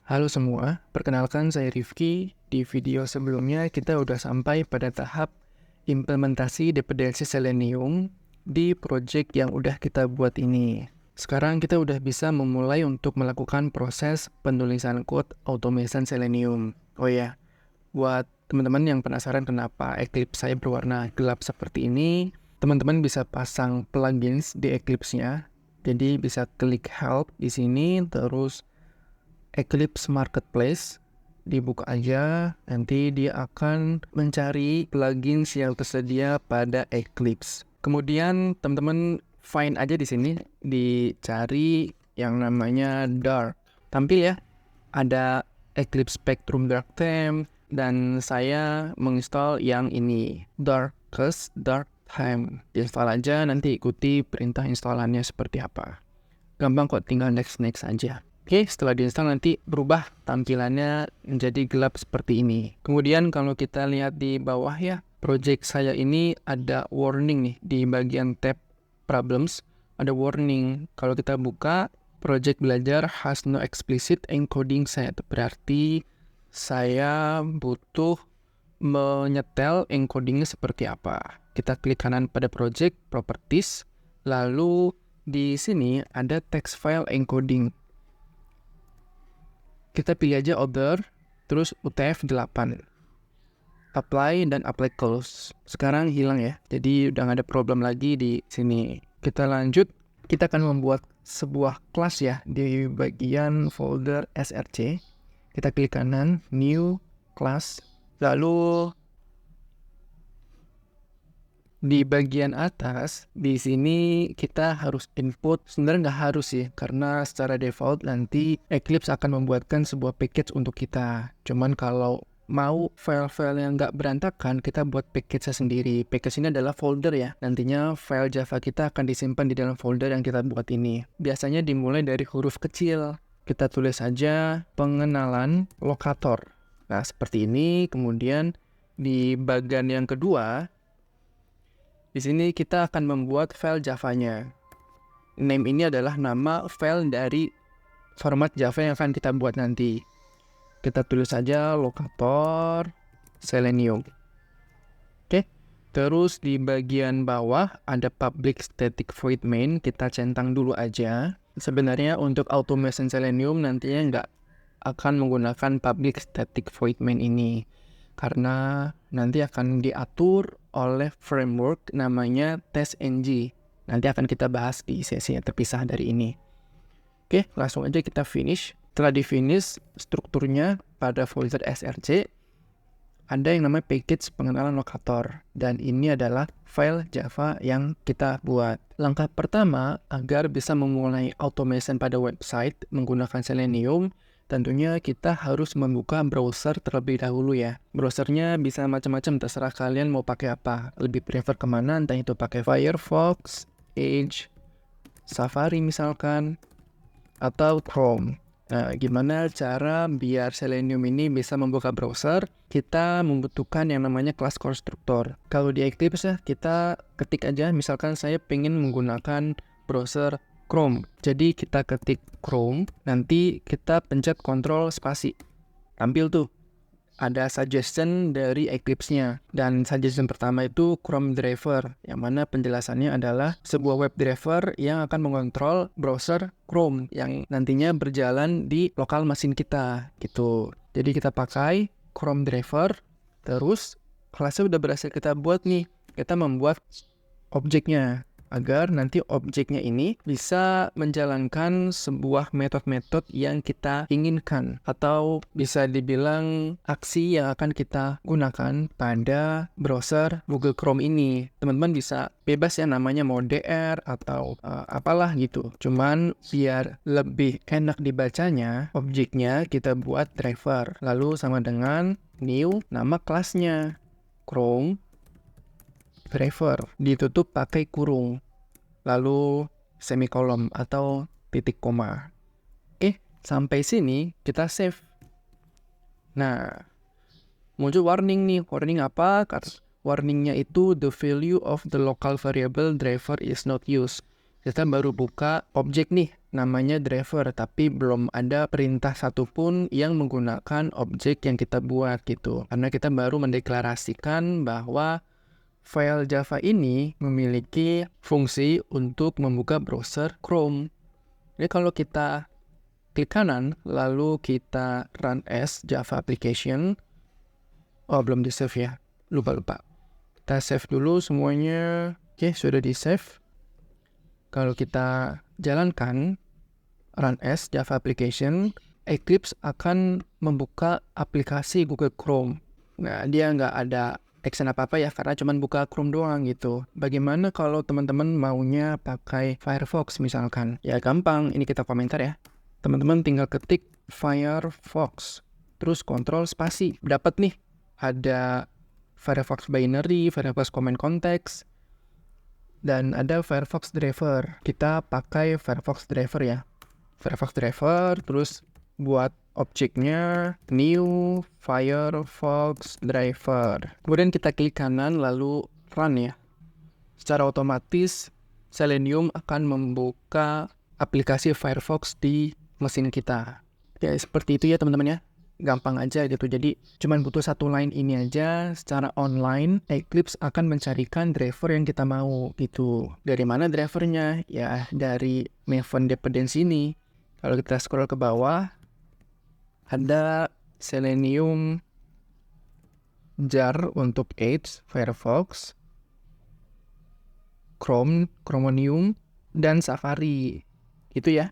Halo semua, perkenalkan saya Rifki. Di video sebelumnya kita udah sampai pada tahap implementasi dependensi Selenium di project yang udah kita buat ini. Sekarang kita udah bisa memulai untuk melakukan proses penulisan code automation Selenium. Oh ya, buat teman-teman yang penasaran kenapa Eclipse saya berwarna gelap seperti ini, teman-teman bisa pasang plugins di Eclipse-nya. Jadi bisa klik help di sini, terus Eclipse Marketplace, dibuka aja, nanti dia akan mencari plugins yang tersedia pada Eclipse. Kemudian teman-teman find aja di sini, dicari yang namanya Dark. Tampil ya, ada Eclipse Spectrum Dark Theme, dan saya menginstal yang ini, Darkest Dark Theme. Install aja, nanti ikuti perintah instalannya seperti apa. Gampang kok, tinggal next aja. Oke, setelah diinstal nanti berubah tampilannya menjadi gelap seperti ini. Kemudian kalau kita lihat di bawah ya, project saya ini ada warning nih di bagian tab problems. Ada warning, kalau kita buka, project belajar has no explicit encoding set. Berarti saya butuh menyetel encodingnya seperti apa. Kita klik kanan pada project, properties, lalu di sini ada text file encoding. Kita pilih aja other, terus UTF-8. Apply dan apply close. Sekarang hilang ya, jadi udah nggak ada problem lagi di sini. Kita lanjut, kita akan membuat sebuah kelas ya di bagian folder src. Kita klik kanan, new class, lalu di bagian atas, di sini kita harus input, sebenarnya nggak harus sih, karena secara default nanti Eclipse akan membuatkan sebuah package untuk kita. Cuman kalau mau file-file yang nggak berantakan, kita buat package sendiri. Package ini adalah folder ya, nantinya file Java kita akan disimpan di dalam folder yang kita buat ini. Biasanya dimulai dari huruf kecil, kita tulis saja pengenalan lokator. Nah, seperti ini, kemudian di bagian yang kedua, di sini kita akan membuat file Java-nya. Name ini adalah nama file dari format Java yang akan kita buat nanti. Kita tulis saja lokator Selenium. Oke. Terus di bagian bawah ada public static void main. Kita centang dulu aja. Sebenarnya untuk automation Selenium nantinya nggak akan menggunakan public static void main ini, karena nanti akan diatur oleh framework namanya TestNG. Nanti akan kita bahas di sesi yang terpisah dari ini. Oke, langsung aja kita finish. Setelah di finish, strukturnya pada folder src ada yang namanya package pengenalan lokator, dan ini adalah file Java yang kita buat. Langkah pertama agar bisa memulai automation pada website menggunakan Selenium, tentunya kita harus membuka browser terlebih dahulu ya. Browsernya bisa macam-macam, terserah kalian mau pakai apa. Lebih prefer kemana, entah itu pakai Firefox, Edge, Safari misalkan, atau Chrome. Nah, gimana cara biar Selenium ini bisa membuka browser? Kita membutuhkan yang namanya kelas konstruktor. Kalau di Eclipse kita ketik aja, misalkan saya pengen menggunakan browser Chrome. Jadi kita ketik Chrome, nanti kita pencet Ctrl spasi. Tampil tuh, ada suggestion dari Eclipse-nya. Dan suggestion pertama itu Chrome driver, yang mana penjelasannya adalah sebuah web driver yang akan mengontrol browser Chrome yang nantinya berjalan di lokal mesin kita, gitu. Jadi kita pakai Chrome driver, terus kelasnya udah berhasil kita buat nih. Kita membuat objeknya, agar nanti objeknya ini bisa menjalankan sebuah metode-metode yang kita inginkan, atau bisa dibilang aksi yang akan kita gunakan pada browser Google Chrome ini. Teman-teman bisa bebas ya, namanya mau DR atau apalah gitu. Cuman biar lebih enak dibacanya, objeknya kita buat driver, lalu sama dengan new, nama kelasnya Chrome driver, ditutup pakai kurung, lalu semikolon atau titik koma. Oke, sampai sini kita save. Nah, muncul warning nih. Warning apa? Warningnya itu the value of the local variable driver is not used. Kita baru buka objek nih, namanya driver, tapi belum ada perintah satupun yang menggunakan objek yang kita buat gitu. Karena kita baru mendeklarasikan bahwa file Java ini memiliki fungsi untuk membuka browser Chrome. Jadi kalau kita klik kanan, lalu kita run as Java application. Oh, belum di save ya. Lupa. Kita save dulu semuanya. Oke, sudah di save. Kalau kita jalankan run as Java application, Eclipse akan membuka aplikasi Google Chrome. Nah, dia nggak ada action apa-apa ya, karena cuma buka Chrome doang gitu. Bagaimana kalau teman-teman maunya pakai Firefox misalkan? Ya gampang, ini kita komentar ya. Teman-teman tinggal ketik Firefox, terus kontrol spasi. Dapat nih, ada Firefox binary, Firefox command context, dan ada Firefox driver. Kita pakai Firefox driver ya. Firefox driver, terus buat objeknya new Firefox driver. Kemudian kita klik kanan lalu run ya. Secara otomatis Selenium akan membuka aplikasi Firefox di mesin kita. Ya seperti itu ya teman-teman ya. Gampang aja gitu. Jadi cuman butuh satu line ini aja. Secara online Eclipse akan mencarikan driver yang kita mau gitu. Dari mana drivernya? Ya dari Maven dependency ini. Kalau kita scroll ke bawah, ada Selenium jar untuk Edge, Firefox, Chrome, Chromium, dan Safari. Itu ya.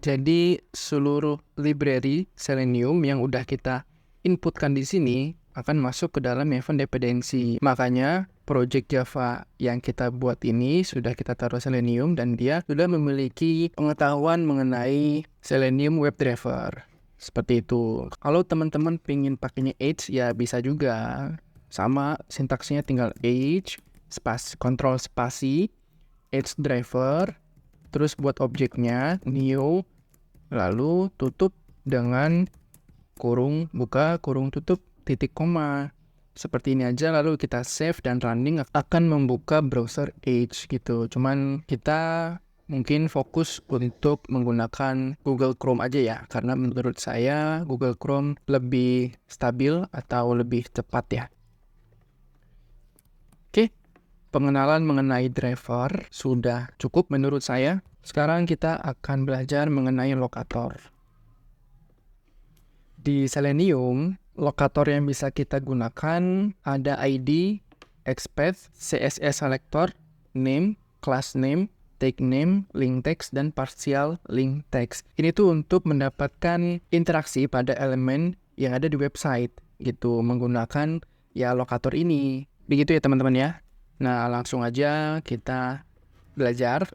Jadi seluruh library Selenium yang udah kita inputkan di sini akan masuk ke dalam Maven dependency. Makanya project Java yang kita buat ini sudah kita taruh Selenium dan dia sudah memiliki pengetahuan mengenai Selenium WebDriver. Seperti itu. Kalau teman-teman pengen pakainya Edge ya bisa juga. Sama sintaksnya tinggal Edge, kontrol spasi, Edge driver, terus buat objeknya new, lalu tutup dengan kurung buka, kurung tutup, titik koma. Seperti ini aja, lalu kita save dan running akan membuka browser Edge gitu. Cuman kita mungkin fokus untuk menggunakan Google Chrome aja ya, karena menurut saya Google Chrome lebih stabil atau lebih cepat ya. Oke, pengenalan mengenai driver sudah cukup menurut saya. Sekarang kita akan belajar mengenai lokator. Di Selenium, lokator yang bisa kita gunakan ada ID, expect, CSS selector, name, class name, tag name, link text, dan partial link text. Ini tuh untuk mendapatkan interaksi pada elemen yang ada di website gitu menggunakan ya lokator ini. Begitu ya teman-teman ya. Nah, langsung aja kita belajar.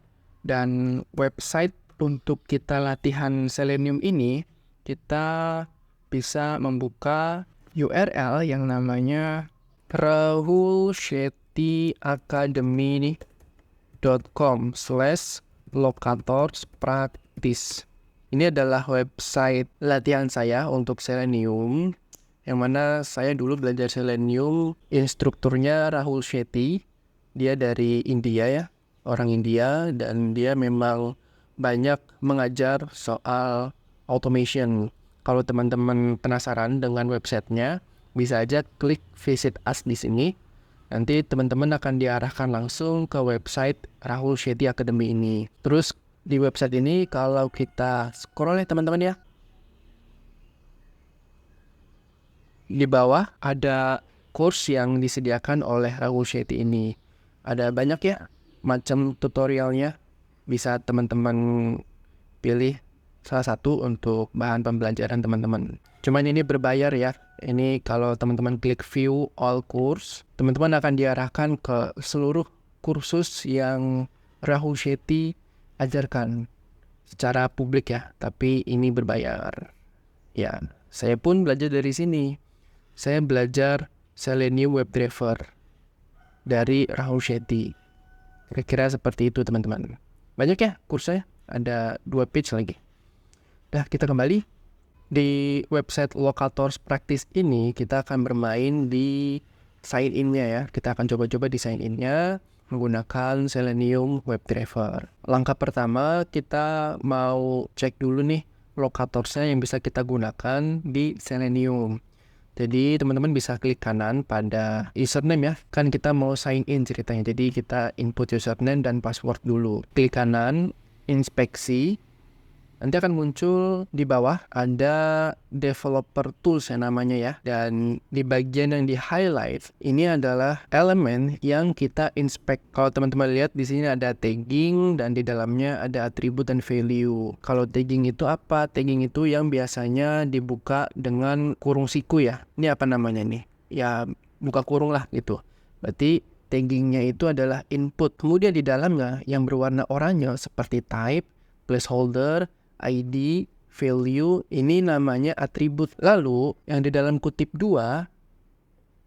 Dan website untuk kita latihan Selenium ini, kita bisa membuka URL yang namanya rahulshettyacademy.com/locatorspractice. Ini adalah website latihan saya untuk Selenium, yang mana saya dulu belajar Selenium, instrukturnya Rahul Shetty. Dia dari India ya, orang India, dan dia memang banyak mengajar soal automation. Kalau teman-teman penasaran dengan websitenya, bisa aja klik visit us di sini. Nanti teman-teman akan diarahkan langsung ke website Rahul Shetty Academy ini. Terus di website ini kalau kita scroll ya teman-teman ya, di bawah ada course yang disediakan oleh Rahul Shetty ini. Ada banyak ya macam tutorialnya. Bisa teman-teman pilih salah satu untuk bahan pembelajaran teman-teman. Cuman ini berbayar ya. Ini kalau teman-teman klik view all course, teman-teman akan diarahkan ke seluruh kursus yang Rahul Shetty ajarkan secara publik ya. Tapi ini berbayar. Ya, saya pun belajar dari sini. Saya belajar Selenium WebDriver dari Rahul Shetty. Kira-kira seperti itu teman-teman. Banyak ya kursnya, ada 2 page lagi. Nah, kita kembali di website Locators Practice ini. Kita akan bermain di sign in-nya ya. Kita akan coba-coba di sign in-nya. menggunakan Selenium WebDriver. Langkah pertama, kita mau cek dulu nih lokatorsnya yang bisa kita gunakan di Selenium. Jadi teman-teman bisa klik kanan pada username ya. Kan kita mau sign in ceritanya. Jadi kita input username dan password dulu. Klik kanan, inspeksi. Nanti akan muncul di bawah ada developer tools ya namanya ya. Dan di bagian yang di highlight ini adalah elemen yang kita inspect. Kalau teman-teman lihat di sini ada tagging dan di dalamnya ada atribut dan value. Kalau tagging itu apa? Tagging itu yang biasanya dibuka dengan kurung siku ya. Ini apa namanya nih? Ya buka kurung lah gitu. Berarti taggingnya itu adalah input. Kemudian di dalamnya yang berwarna oranye seperti type, placeholder, ID, value, ini namanya atribut. Lalu, yang di dalam kutip 2,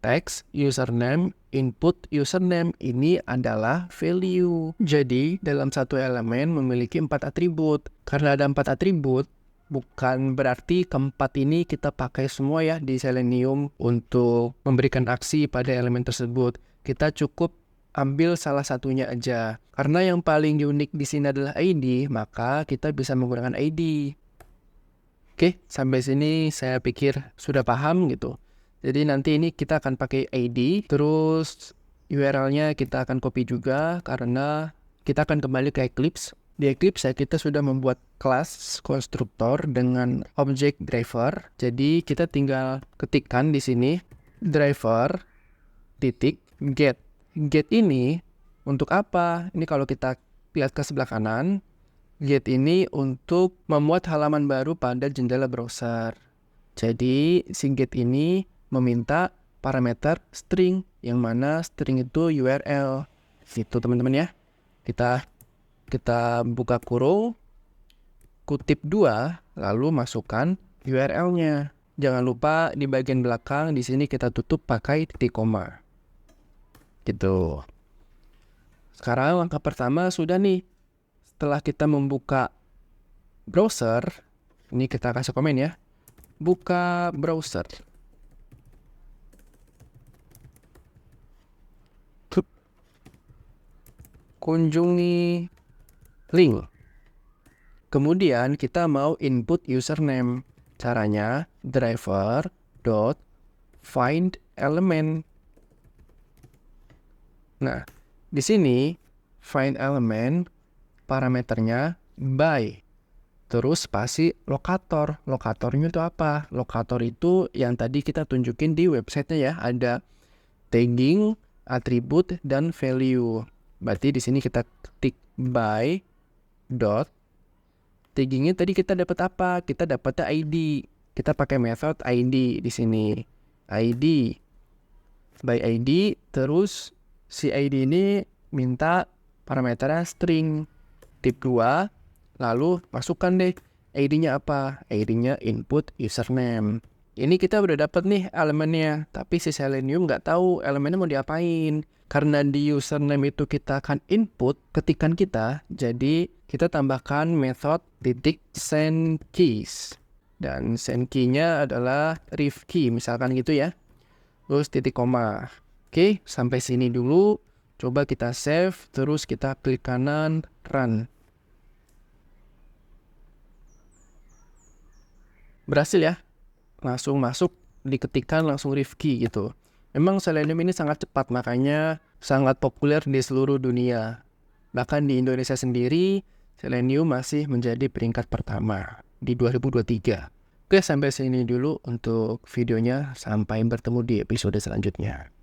text, username, input username, ini adalah value. Jadi, dalam satu elemen memiliki 4 atribut. Karena ada 4 atribut, bukan berarti keempat ini kita pakai semua ya di Selenium untuk memberikan aksi pada elemen tersebut. Kita cukup ambil salah satunya aja. Karena yang paling unik di sini adalah ID, maka kita bisa menggunakan ID. Oke, sampai sini saya pikir sudah paham gitu. Jadi nanti ini kita akan pakai ID, terus URL-nya kita akan copy juga karena kita akan kembali ke Eclipse. Di Eclipse kita sudah membuat kelas konstruktor dengan objek driver. Jadi kita tinggal ketikkan di sini driver titik get. Get ini untuk apa? Ini kalau kita lihat ke sebelah kanan, get ini untuk memuat halaman baru pada jendela browser. Jadi si get ini meminta parameter string, yang mana string itu URL. Gitu teman-teman ya. Kita buka kurung, kutip 2, lalu masukkan URL-nya. Jangan lupa di bagian belakang di sini kita tutup pakai titik koma. Gitu. Sekarang langkah pertama sudah nih. Setelah kita membuka browser, ini kita kasih komen ya. Buka browser. Kunjungi link. Kemudian kita mau input username. Caranya driver.find element. Nah, di sini find element parameternya by. Terus spasi lokator. Lokatornya itu apa? Lokator itu yang tadi kita tunjukin di websitenya ya. Ada tagging, atribut, dan value. Berarti di sini kita ketik by dot. Taggingnya tadi kita dapat apa? Kita dapatnya ID. Kita pakai method ID di sini. ID. By ID, terus si ID ini minta parameternya string. Tip 2, lalu masukkan deh ID-nya apa? ID-nya input username. Ini kita udah dapat nih elemennya, tapi si Selenium nggak tahu elemennya mau diapain. Karena di username itu kita akan input ketikan kita, jadi kita tambahkan method titik send keys. Dan send key-nya adalah ref key, misalkan gitu ya. Terus titik koma. Oke, sampai sini dulu. Coba kita save, terus kita klik kanan, run. Berhasil ya. Langsung masuk, diketikkan langsung ref key gitu. Memang Selenium ini sangat cepat, makanya sangat populer di seluruh dunia. Bahkan di Indonesia sendiri, Selenium masih menjadi peringkat pertama di 2023. Oke, sampai sini dulu untuk videonya. Sampai bertemu di episode selanjutnya.